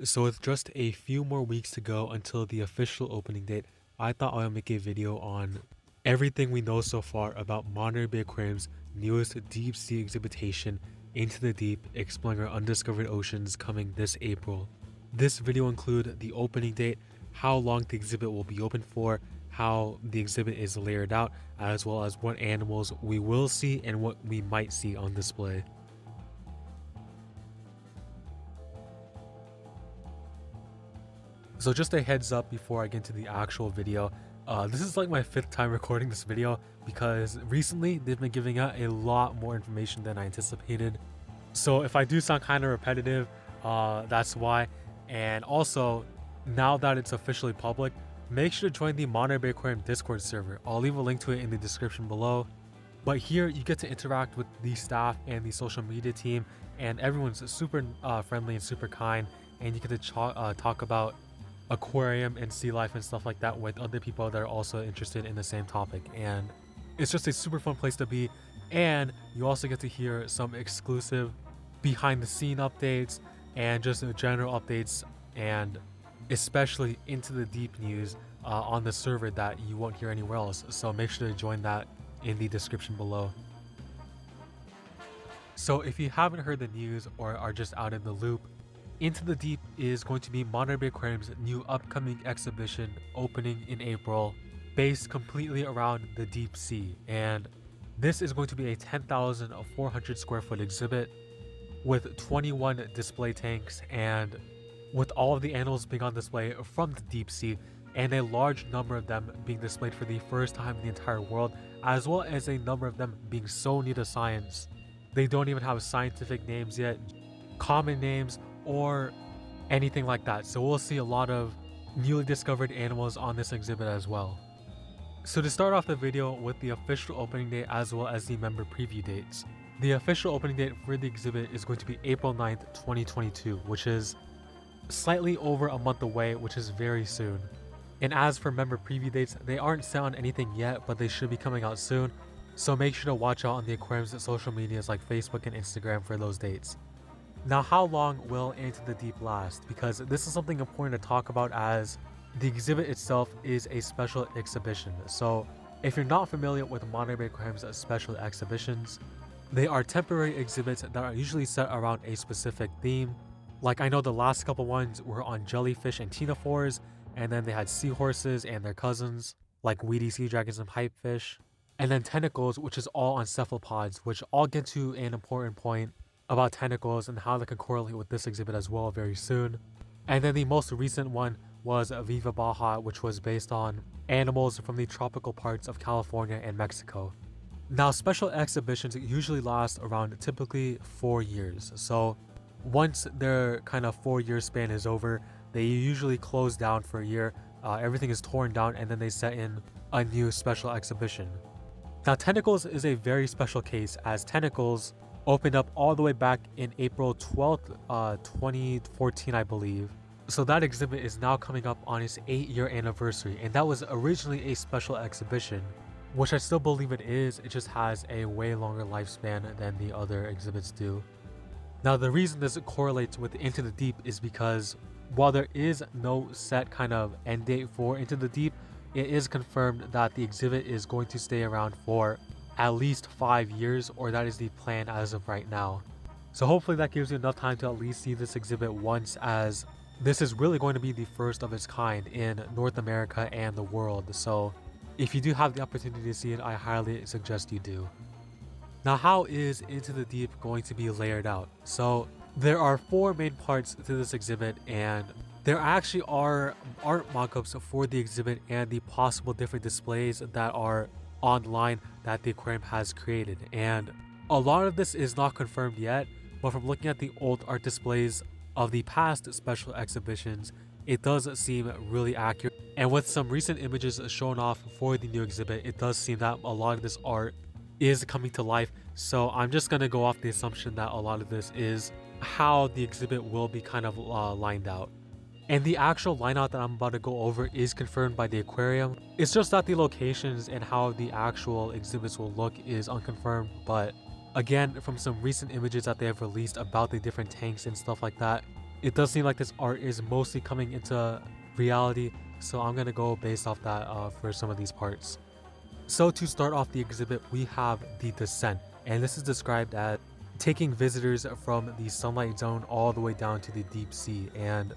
So with just a few more weeks to go until the official opening date, I thought I would make a video on everything we know so far about Monterey Bay Aquarium's newest deep sea exhibition, Into the Deep, exploring our undiscovered oceans, coming this April. This video will include the opening date, how long the exhibit will be open for, how the exhibit is layered out, as well as what animals we will see and what we might see on display. So just a heads up before I get into the actual video, this is like my 5th time recording this video because recently they've been giving out a lot more information than I anticipated. So if I do sound kind of repetitive, that's why. And also, now that it's officially public, make sure to join the Monterey Bay Aquarium Discord server. I'll leave a link to it in the description below. But here you get to interact with the staff and the social media team, and everyone's super friendly and super kind, and you get to talk about aquarium and sea life and stuff like that with other people that are also interested in the same topic. And it's just a super fun place to be, and you also get to hear some exclusive behind the scene updates and just general updates, and especially Into the Deep news on the server that you won't hear anywhere else. So make sure to join that in the description below. So if you haven't heard the news or are just out in the loop, Into the Deep is going to be Monterey Bay Aquarium's new upcoming exhibition opening in April, based completely around the deep sea. And this is going to be a 10,400 square foot exhibit with 21 display tanks, and with all of the animals being on display from the deep sea, and a large number of them being displayed for the first time in the entire world, as well as a number of them being so new to science. They don't even have scientific names yet, common names, or anything like that. So we'll see a lot of newly discovered animals on this exhibit as well. So to start off the video with the official opening date as well as the member preview dates. The official opening date for the exhibit is going to be April 9th, 2022, which is slightly over a month away, which is very soon. And as for member preview dates, they aren't set on anything yet, but they should be coming out soon. So make sure to watch out on the aquarium's social medias like Facebook and Instagram for those dates. Now, how long will Into the Deep last? Because this is something important to talk about, as the exhibit itself is a special exhibition. So if you're not familiar with Monterey Bay Aquarium's special exhibitions, they are temporary exhibits that are usually set around a specific theme. Like, I know the last couple ones were on jellyfish and ctenophores, and then they had seahorses and their cousins, like weedy sea dragons and pipefish. And then tentacles, which is all on cephalopods, which I'll get to an important point about tentacles and how they can correlate with this exhibit as well very soon. And then the most recent one was Viva Baja, which was based on animals from the tropical parts of California and Mexico. Now, special exhibitions usually last around typically 4 years. So once their kind of 4-year span is over, they usually close down for a year. Everything is torn down, and then they set in a new special exhibition. Now, Tentacles is a very special case, as Tentacles opened up all the way back in April 12th, 2014, I believe. So that exhibit is now coming up on its 8-year anniversary, and that was originally a special exhibition, which I still believe it is. It just has a way longer lifespan than the other exhibits do. Now, the reason this correlates with Into the Deep is because while there is no set kind of end date for Into the Deep, it is confirmed that the exhibit is going to stay around for at least 5 years, or that is the plan as of right now. So hopefully that gives you enough time to at least see this exhibit once, as this is really going to be the first of its kind in North America and the world. So if you do have the opportunity to see it, I highly suggest you do. Now, how is Into the Deep going to be layered out? So there are 4 main parts to this exhibit, and there actually are art mockups for the exhibit and the possible different displays that are online that the aquarium has created. And a lot of this is not confirmed yet, but from looking at the old art displays of the past special exhibitions, it does seem really accurate. And with some recent images shown off for the new exhibit, it does seem that a lot of this art is coming to life. So I'm just going to go off the assumption that a lot of this is how the exhibit will be kind of lined out. And the actual lineout that I'm about to go over is confirmed by the aquarium. It's just that the locations and how the actual exhibits will look is unconfirmed. But again, from some recent images that they have released about the different tanks and stuff like that, it does seem like this art is mostly coming into reality, so I'm gonna go based off that for some of these parts. So to start off the exhibit, we have the descent, and this is described as taking visitors from the sunlight zone all the way down to the deep sea. And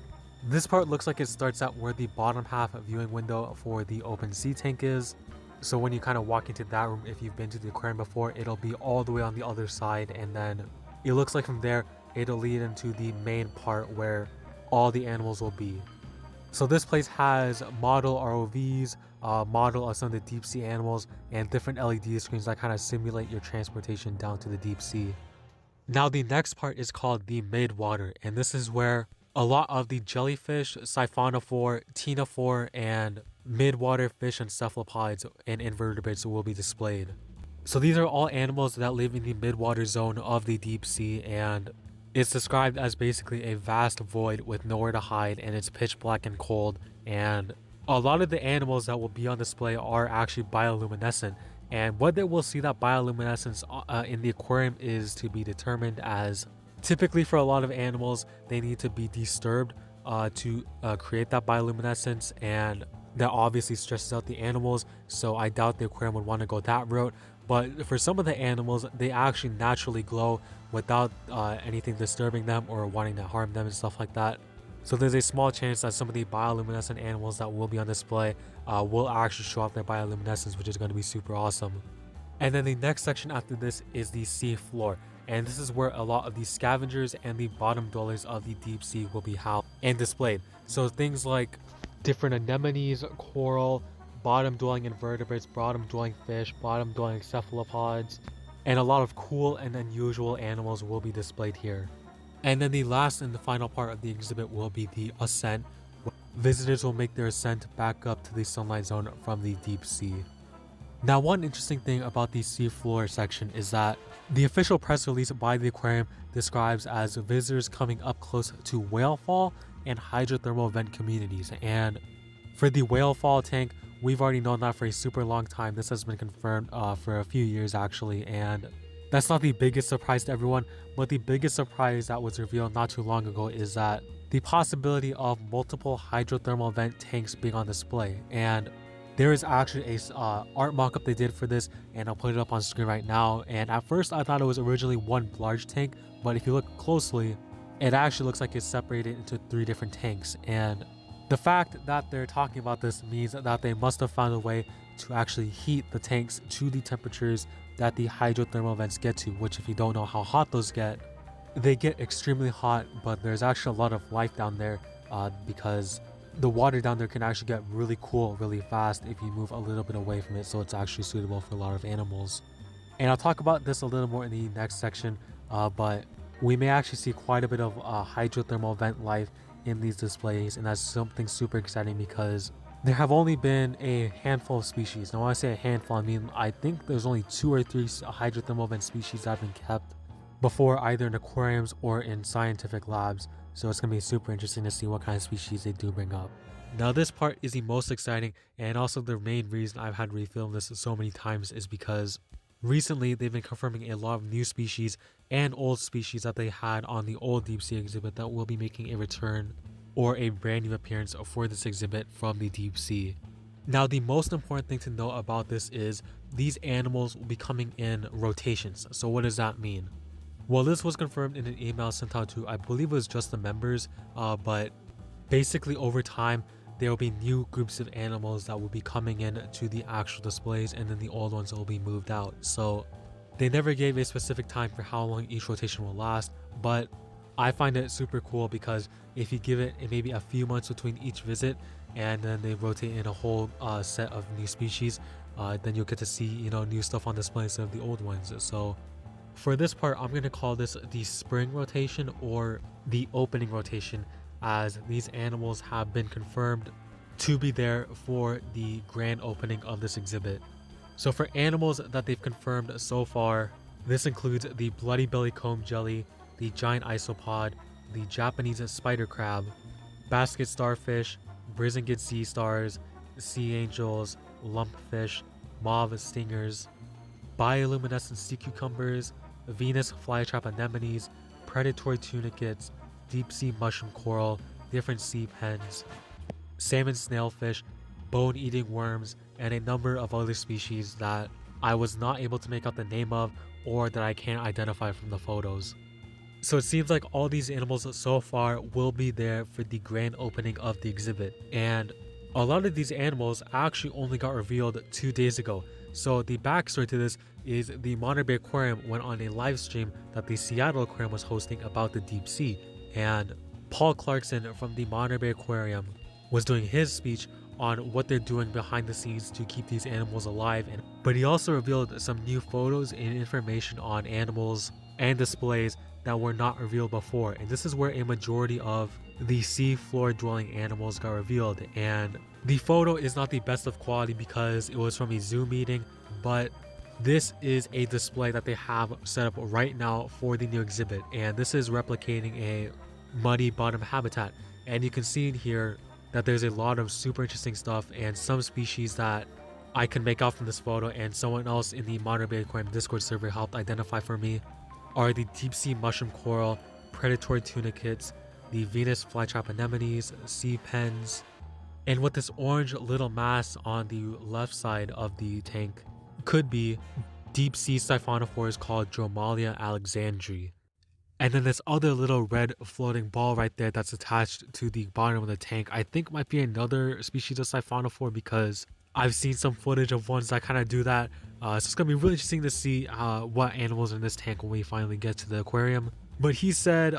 this part looks like it starts at where the bottom half viewing window for the open sea tank is. So when you kind of walk into that room, if you've been to the aquarium before, it'll be all the way on the other side, and then it looks like from there it'll lead into the main part where all the animals will be. So this place has model ROVs, model of some of the deep sea animals, and different LED screens that kind of simulate your transportation down to the deep sea. Now the next part is called the midwater, and this is where a lot of the jellyfish, siphonophore, ctenophore, and midwater fish and cephalopods and invertebrates will be displayed. So these are all animals that live in the midwater zone of the deep sea, and it's described as basically a vast void with nowhere to hide, and it's pitch black and cold, and a lot of the animals that will be on display are actually bioluminescent. And whether we'll see that bioluminescence in the aquarium is to be determined, as typically for a lot of animals they need to be disturbed to create that bioluminescence, and that obviously stresses out the animals, so I doubt the aquarium would want to go that route. But for some of the animals, they actually naturally glow without anything disturbing them or wanting to harm them and stuff like that. So there's a small chance that some of the bioluminescent animals that will be on display will actually show off their bioluminescence, which is going to be super awesome. And then the next section after this is the sea floor, and this is where a lot of the scavengers and the bottom dwellers of the deep sea will be housed and displayed. So things like different anemones, coral, bottom dwelling invertebrates, bottom dwelling fish, bottom dwelling cephalopods, and a lot of cool and unusual animals will be displayed here. And then the last and the final part of the exhibit will be the ascent. Visitors will make their ascent back up to the sunlight zone from the deep sea. Now, one interesting thing about the seafloor section is that the official press release by the aquarium describes as visitors coming up close to whale fall and hydrothermal vent communities. And for the whale fall tank, we've already known that for a super long time. This has been confirmed for a few years actually, and that's not the biggest surprise to everyone, but the biggest surprise that was revealed not too long ago is that the possibility of multiple hydrothermal vent tanks being on display. And there is actually a art mock-up they did for this, and I'll put it up on screen right now. And at first I thought it was originally one large tank, but if you look closely, it actually looks like it's separated into 3 different tanks. And the fact that they're talking about this means that they must have found a way to actually heat the tanks to the temperatures that the hydrothermal vents get to, which, if you don't know how hot those get, they get extremely hot, but there's actually a lot of life down there because the water down there can actually get really cool really fast if you move a little bit away from it, so it's actually suitable for a lot of animals. And I'll talk about this a little more in the next section, but we may actually see quite a bit of hydrothermal vent life in these displays, and that's something super exciting because there have only been a handful of species. Now when I say a handful, I mean I think there's only 2 or 3 hydrothermal vent species that have been kept before, either in aquariums or in scientific labs. So it's going to be super interesting to see what kind of species they do bring up. Now this part is the most exciting, and also the main reason I've had to refilm this so many times is because recently they've been confirming a lot of new species and old species that they had on the old deep sea exhibit that will be making a return or a brand new appearance for this exhibit from the deep sea. Now the most important thing to know about this is these animals will be coming in rotations. So what does that mean? Well, this was confirmed in an email sent out to, I believe it was just the members, but basically over time there will be new groups of animals that will be coming in to the actual displays, and then the old ones will be moved out. So they never gave a specific time for how long each rotation will last, but I find it super cool because if you give it maybe a few months between each visit and then they rotate in a whole set of new species, then you'll get to see, new stuff on display instead of the old ones. So for this part, I'm going to call this the spring rotation or the opening rotation, as these animals have been confirmed to be there for the grand opening of this exhibit. So for animals that they've confirmed so far, this includes the bloody belly comb jelly, the giant isopod, the Japanese spider crab, basket starfish, Brisingid sea stars, sea angels, lumpfish, mauve stingers, bioluminescent sea cucumbers, Venus flytrap anemones, predatory tunicates, deep sea mushroom coral, different sea pens, salmon snailfish, bone-eating worms, and a number of other species that I was not able to make out the name of or that I can't identify from the photos. So it seems like all these animals so far will be there for the grand opening of the exhibit, and a lot of these animals actually only got revealed 2 days ago. So the backstory to this is the Monterey Bay Aquarium went on a live stream that the Seattle Aquarium was hosting about the deep sea, and Paul Clarkson from the Monterey Bay Aquarium was doing his speech on what they're doing behind the scenes to keep these animals alive, but he also revealed some new photos and information on animals and displays that were not revealed before, and this is where a majority of the sea floor dwelling animals got revealed. And the photo is not the best of quality because it was from a Zoom meeting, but this is a display that they have set up right now for the new exhibit, and this is replicating a muddy bottom habitat, and you can see in here that there's a lot of super interesting stuff and some species that I can make out from this photo, and someone else in the Monterey Bay Aquarium Discord server helped identify for me, are the deep sea mushroom coral, predatory tunicates, the Venus flytrap anemones, sea pens, and what this orange little mass on the left side of the tank could be deep sea siphonophores called Dromalia alexandri. And then this other little red floating ball right there that's attached to the bottom of the tank, I think might be another species of siphonophore because I've seen some footage of ones that kind of do that. So it's going to be really interesting to see what animals are in this tank when we finally get to the aquarium. But he said,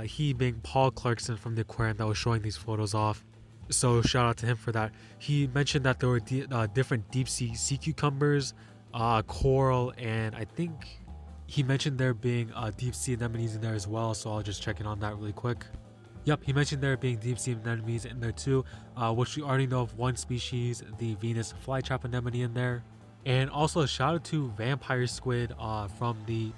he being Paul Clarkson from the aquarium that was showing these photos off, so shout out to him for that. He mentioned that there were different deep sea cucumbers, coral, and I think he mentioned there being deep sea anemones in there as well, so I'll just check in on that really quick. Yep, he mentioned there being deep sea anemones in there too, which we already know of one species, the Venus flytrap anemone in there. And also a shout out to Vampire Squid from the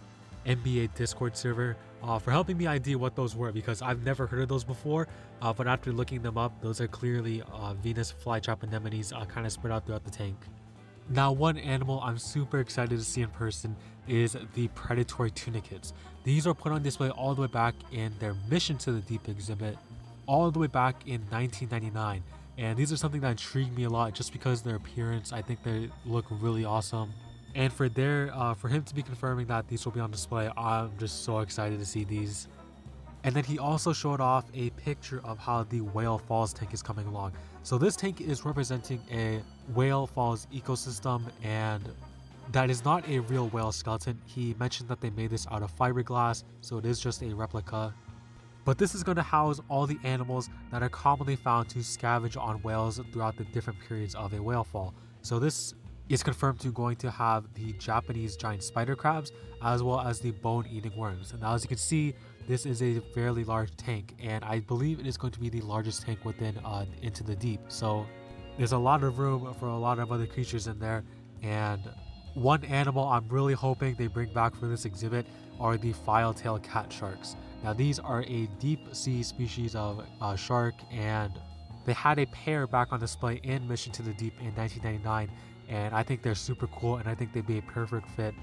NBA Discord server for helping me ID what those were, because I've never heard of those before, but after looking them up, those are clearly Venus flytrap anemones kind of spread out throughout the tank. Now, one animal I'm super excited to see in person is the predatory tunicates. These are put on display all the way back in their Mission to the Deep exhibit, all the way back in 1999. And these are something that intrigued me a lot just because their appearance, I think they look really awesome. And for him to be confirming that these will be on display, I'm just so excited to see these. And then he also showed off a picture of how the Whale Falls tank is coming along. So this tank is representing a Whale Falls ecosystem, and that is not a real whale skeleton. He mentioned that they made this out of fiberglass, so it is just a replica. But this is going to house all the animals that are commonly found to scavenge on whales throughout the different periods of a whale fall. So this is confirmed to going to have the Japanese giant spider crabs as well as the bone-eating worms. And now, as you can see, this is a fairly large tank, and I believe it is going to be the largest tank within Into the Deep. So there's a lot of room for a lot of other creatures in there, and one animal I'm really hoping they bring back for this exhibit are the file-tailed cat sharks. Now, these are a deep sea species of shark, and they had a pair back on display in Mission to the Deep in 1999, and I think they're super cool, and I think they'd be a perfect fit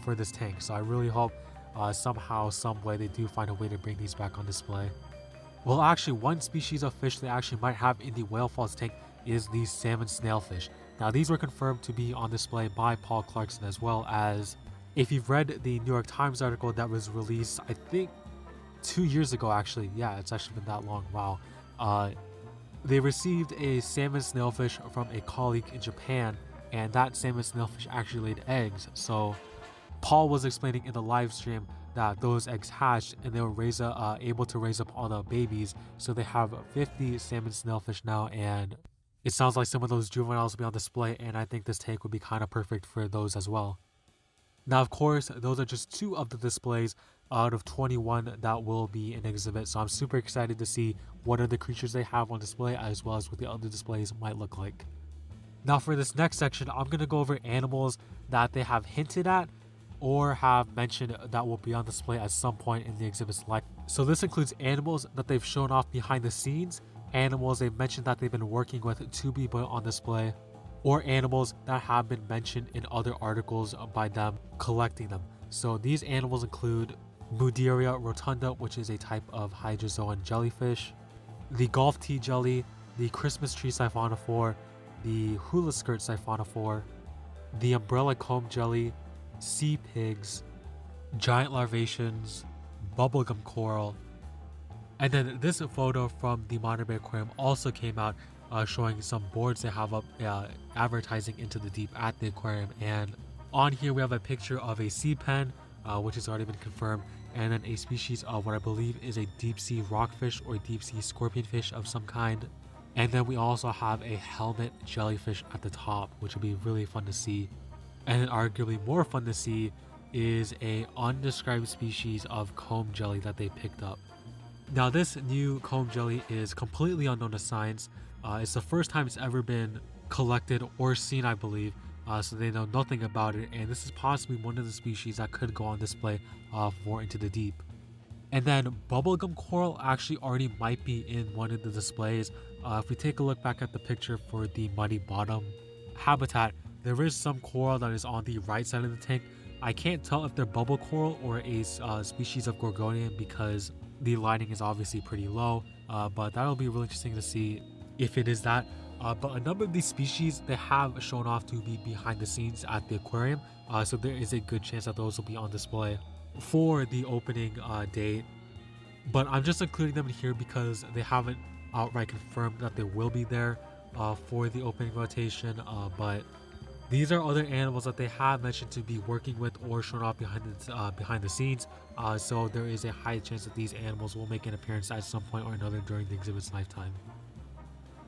for this tank. So I really hope somehow, some way, they do find a way to bring these back on display. Well, actually, one species of fish they actually might have in the Whale Falls tank is the salmon snailfish. Now, these were confirmed to be on display by Paul Clarkson, as well as, if you've read the New York Times article that was released, I think 2 years ago, actually. Yeah, it's actually been that long. Wow. They received a salmon snailfish from a colleague in Japan, and that salmon snailfish actually laid eggs. So Paul was explaining in the live stream that those eggs hatched and they were able to raise up all the babies. So they have 50 salmon snailfish now, and it sounds like some of those juveniles will be on display, and I think this tank would be kind of perfect for those as well. Now, of course, those are just 2 of the displays out of 21 that will be in exhibit, so I'm super excited to see what other creatures they have on display as well as what the other displays might look like. Now, for this next section, I'm going to go over animals that they have hinted at or have mentioned that will be on display at some point in the exhibit's life. So this includes animals that they've shown off behind the scenes, animals they've mentioned that they've been working with to be put on display, or animals that have been mentioned in other articles by them collecting them. So these animals include Muderia rotunda, which is a type of hydrozoan jellyfish, the golf tee jelly, the Christmas tree siphonophore, the hula skirt siphonophore, the umbrella comb jelly, sea pigs, giant larvaceans, bubblegum coral. And then this photo from the Monterey Bay Aquarium also came out showing some boards they have up advertising Into the Deep at the aquarium. And on here we have a picture of a sea pen, which has already been confirmed, and then a species of what I believe is a deep sea rockfish or deep sea scorpionfish of some kind. And then we also have a helmet jellyfish at the top, which will be really fun to see. And then arguably more fun to see is a undescribed species of comb jelly that they picked up. Now this new comb jelly is completely unknown to science. It's the first time it's ever been collected or seen, I believe, so they know nothing about it, and this is possibly one of the species that could go on display for Into the Deep. And then bubblegum coral actually already might be in one of the displays. If we take a look back at the picture for the muddy bottom habitat, there is some coral that is on the right side of the tank. I can't tell if they're bubble coral or a species of gorgonian because the lighting is obviously pretty low, but that'll be really interesting to see if it is that. But a number of these species, they have shown off to be behind the scenes at the aquarium, so there is a good chance that those will be on display for the opening date. But I'm just including them in here because they haven't outright confirmed that they will be there for the opening rotation, but these are other animals that they have mentioned to be working with or shown off behind the scenes, so there is a high chance that these animals will make an appearance at some point or another during the exhibit's lifetime.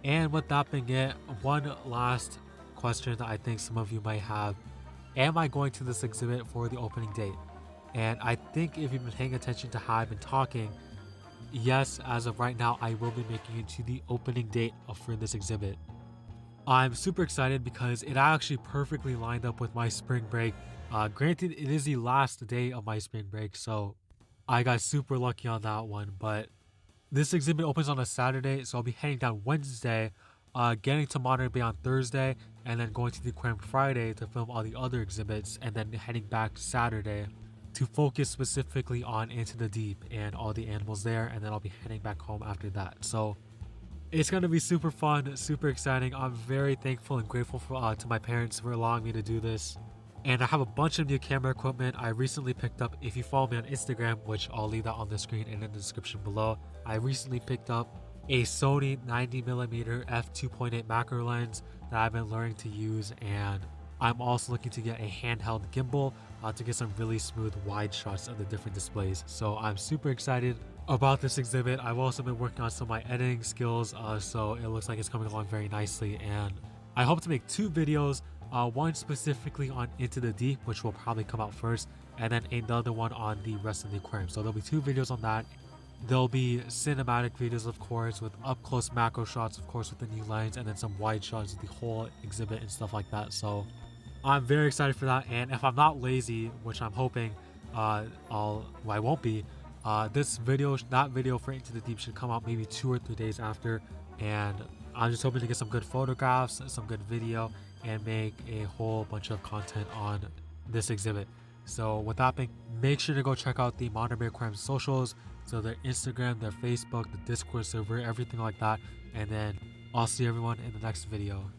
And with that being it, one last question that I think some of you might have: am I going to this exhibit for the opening date? And I think if you've been paying attention to how I've been talking, yes, as of right now, I will be making it to the opening date for this exhibit. I'm super excited because it actually perfectly lined up with my spring break. Granted, it is the last day of my spring break, so I got super lucky on that one. But this exhibit opens on a Saturday, so I'll be heading down Wednesday, getting to Monterey Bay on Thursday, and then going to the aquarium Friday to film all the other exhibits, and then heading back Saturday to focus specifically on Into the Deep and all the animals there, and then I'll be heading back home after that. So it's going to be super fun, super exciting. I'm very thankful and grateful to my parents for allowing me to do this. And I have a bunch of new camera equipment I recently picked up. If you follow me on Instagram, which I'll leave that on the screen and in the description below, I recently picked up a Sony 90mm f2.8 macro lens that I've been learning to use, and I'm also looking to get a handheld gimbal to get some really smooth wide shots of the different displays. So I'm super excited about this exhibit. I've also been working on some of my editing skills, so it looks like it's coming along very nicely, and I hope to make 2 videos, one specifically on Into the Deep, which will probably come out first, and then another one on the rest of the aquarium. So there'll be 2 videos on that. There'll be cinematic videos, of course, with up close macro shots, of course, with the new lens, and then some wide shots of the whole exhibit and stuff like that. So I'm very excited for that, and if I'm not lazy, which I'm hoping I won't be, that video for Into the Deep should come out maybe 2 or 3 days after, and I'm just hoping to get some good photographs, some good video, and make a whole bunch of content on this exhibit. So with that being, make sure to go check out the Monterey Bay Aquarium socials, so their Instagram, their Facebook, the Discord server, everything like that, and then I'll see everyone in the next video.